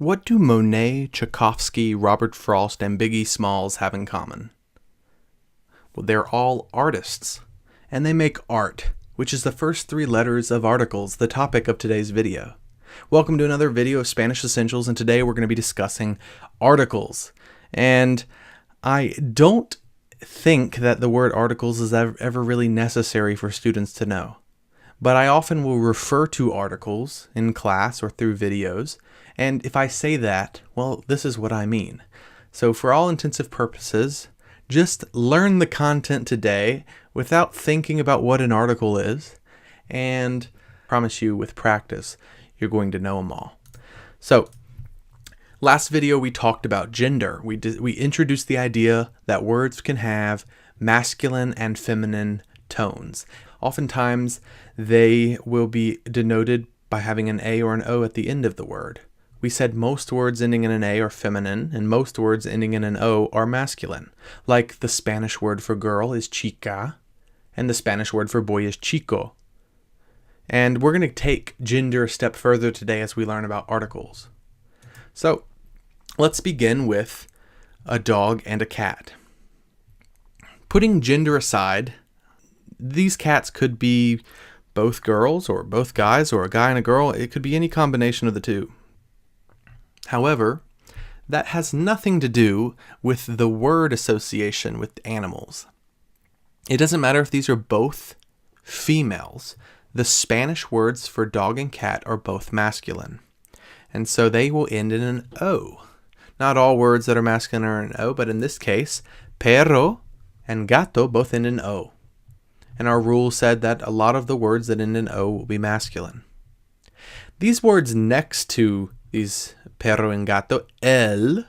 What do Monet, Tchaikovsky, Robert Frost, and Biggie Smalls have in common? Well, they're all artists, and they make art, which is the first three letters of articles, the topic of today's video. Welcome to another video of Spanish Essentials, and today we're going to be discussing articles. And I don't think that the word articles is ever really necessary for students to know. But I often will refer to articles in class or through videos, and if I say that, well, this is what I mean. So for all intensive purposes, just learn the content today without thinking about what an article is, and I promise you with practice, you're going to know them all. So, last video we talked about gender. We introduced the idea that words can have masculine and feminine tones. Oftentimes, they will be denoted by having an A or an O at the end of the word. We said most words ending in an A are feminine, and most words ending in an O are masculine. Like the Spanish word for girl is chica, and the Spanish word for boy is chico. And we're going to take gender a step further today as we learn about articles. So, let's begin with a dog and a cat. Putting gender aside, these cats could be both girls or both guys or a guy and a girl. It could be any combination of the two. However, that has nothing to do with the word association with animals. It doesn't matter if these are both females. The Spanish words for dog and cat are both masculine. And so they will end in an O. Not all words that are masculine are an O, but in this case, perro and gato both end in O. And our rule said that a lot of the words that end in O will be masculine. These words next to these perro and gato, el,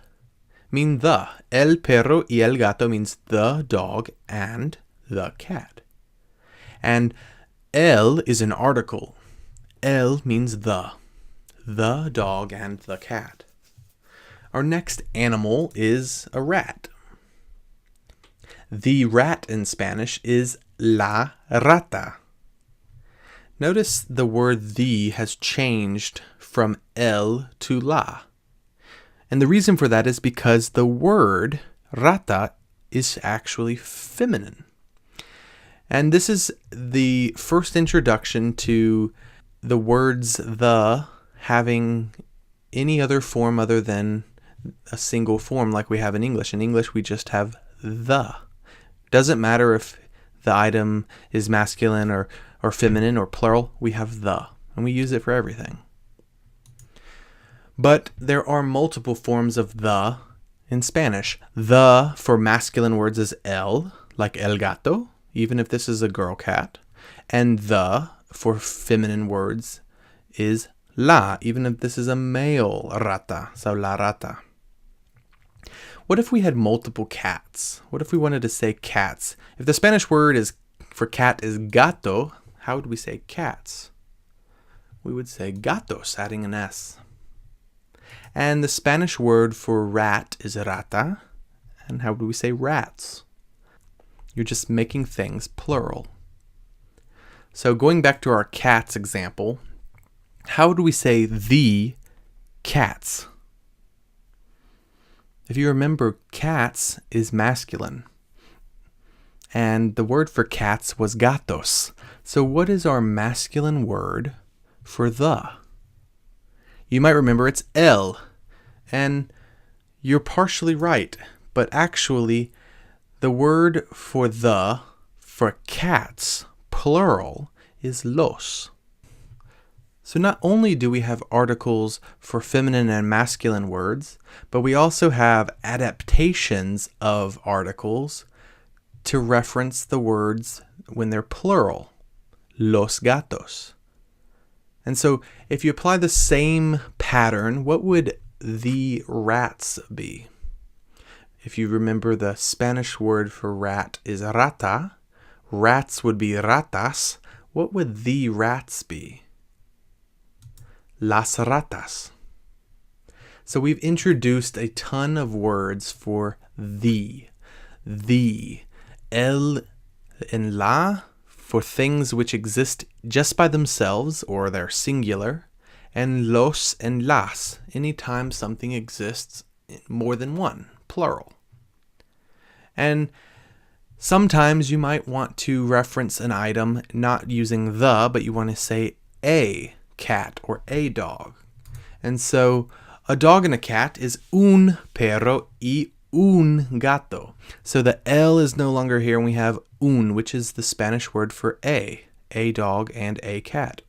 mean the. El perro y el gato means the dog and the cat. And el is an article. El means the dog and the cat. Our next animal is a rat. The rat in Spanish is la rata. Notice the word the has changed from el to la. And the reason for that is because the word rata is actually feminine. And this is the first introduction to the words the having any other form other than a single form like we have in English. In English, we just have the. Doesn't matter if the item is masculine or feminine or plural, we have the, and we use it for everything. But there are multiple forms of the in Spanish. The for masculine words is el, like el gato, even if this is a girl cat. And the for feminine words is la, even if this is a male rata, so la rata. What if we had multiple cats? What if we wanted to say cats? If the Spanish word for cat is gato, how would we say cats? We would say gatos, adding an S. And the Spanish word for rat is rata. And how would we say rats? You're just making things plural. So going back to our cats example, how do we say the cats? If you remember, cats is masculine. And the word for cats was gatos. So what is our masculine word for the? You might remember it's el. And you're partially right. But actually, the word for the, for cats, plural, is los. So not only do we have articles for feminine and masculine words, but we also have adaptations of articles to reference the words when they're plural, los gatos. And so if you apply the same pattern, what would the rats be? If you remember, the Spanish word for rat is rata, rats would be ratas. What would the rats be? Las ratas. So we've introduced a ton of words for the, el and la for things which exist just by themselves or they're singular, and los and las anytime something exists in more than one, plural. And sometimes you might want to reference an item not using the, but you want to say a cat or a dog. And so a dog and a cat is un perro y un gato. So the L is no longer here, and we have un, which is the Spanish word for a dog and a cat.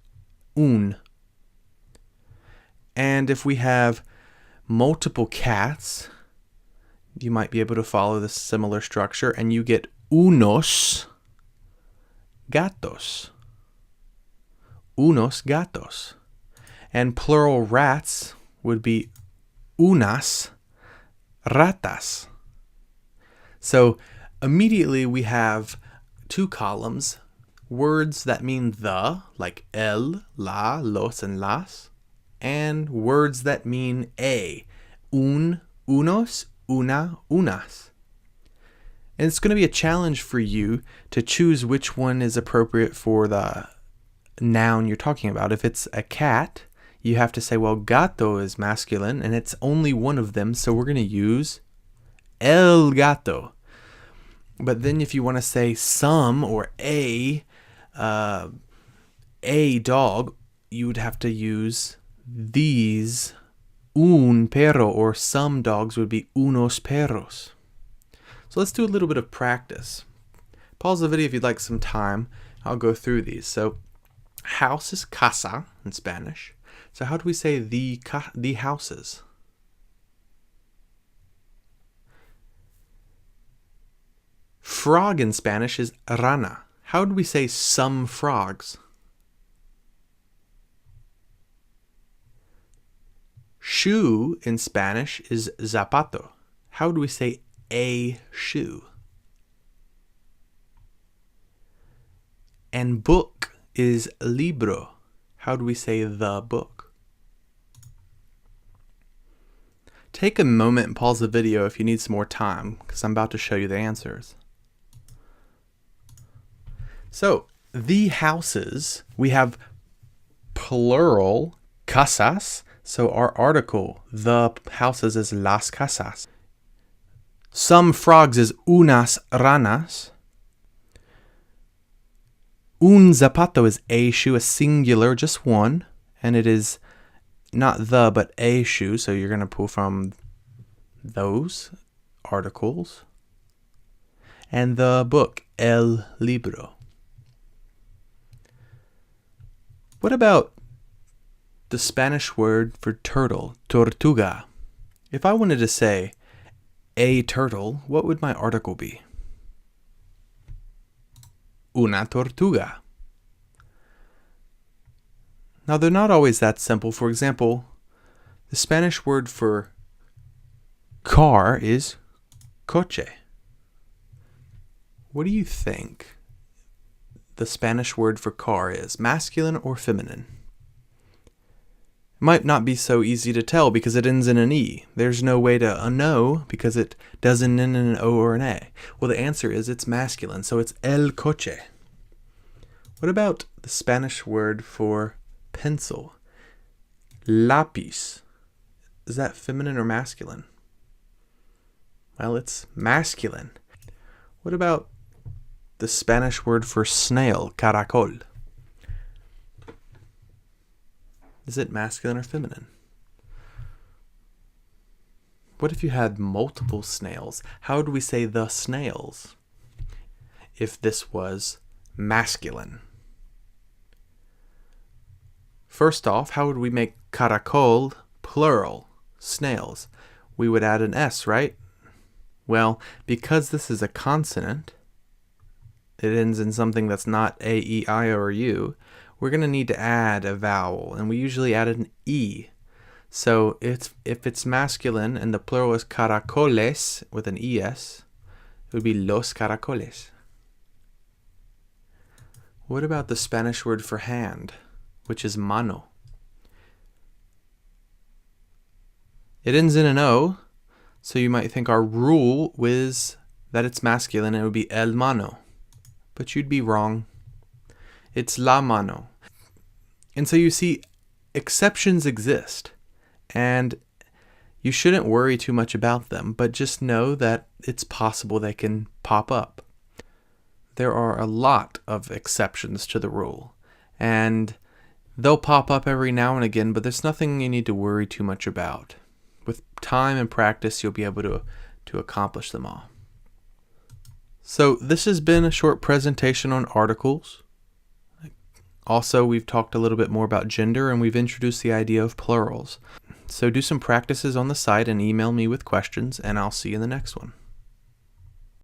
Un. And if we have multiple cats, you might be able to follow this similar structure, and you get unos gatos. Unos gatos. And plural rats would be unas ratas. So immediately we have two columns, words that mean the, like el, la, los, and las, and words that mean a, un, unos, una, unas. And it's going to be a challenge for you to choose which one is appropriate for the noun you're talking about. If it's a cat, you have to say, well, gato is masculine, and it's only one of them, so we're going to use el gato. But then if you want to say some or a dog, you would have to use these, un perro, or some dogs would be unos perros. So let's do a little bit of practice. Pause the video if you'd like some time. I'll go through these. So house is casa in Spanish. So how do we say the houses? Frog in Spanish is rana. How do we say some frogs? Shoe in Spanish is zapato. How do we say a shoe? And book is libro. How do we say the book? Take a moment and pause the video if you need some more time, because I'm about to show you the answers. So, the houses, we have plural casas. So our article, the houses, is las casas. Some frogs is unas ranas. Un zapato is a shoe, a singular, just one. And it is not the, but a shoe. So you're going to pull from those articles. And the book, el libro. What about the Spanish word for turtle, tortuga? If I wanted to say a turtle, what would my article be? Una tortuga. Now, they're not always that simple. For example, the Spanish word for car is coche. What do you think the Spanish word for car is, masculine or feminine? It might not be so easy to tell because it ends in an E. There's no way to know because it doesn't end in an O or an A. Well, the answer is it's masculine, so it's el coche. What about the Spanish word for pencil? Lápiz. Is that feminine or masculine? Well, it's masculine. What about the Spanish word for snail, caracol? Is it masculine or feminine? What if you had multiple snails? How would we say the snails if this was masculine? First off, how would we make caracol plural, snails? We would add an S, right? Well, because this is a consonant, it ends in something that's not A, E, I, or U, we're going to need to add a vowel, and we usually add an E. So if it's masculine and the plural is caracoles with an ES, it would be los caracoles. What about the Spanish word for hand, which is mano? It ends in an O, so you might think our rule is that it's masculine, and it would be el mano. But you'd be wrong. It's la mano. And so you see, exceptions exist, and you shouldn't worry too much about them, but just know that it's possible they can pop up. There are a lot of exceptions to the rule, and they'll pop up every now and again, but there's nothing you need to worry too much about. With time and practice, you'll be able to accomplish them all. So this has been a short presentation on articles. Also, we've talked a little bit more about gender, and we've introduced the idea of plurals. So do some practices on the site and email me with questions, and I'll see you in the next one.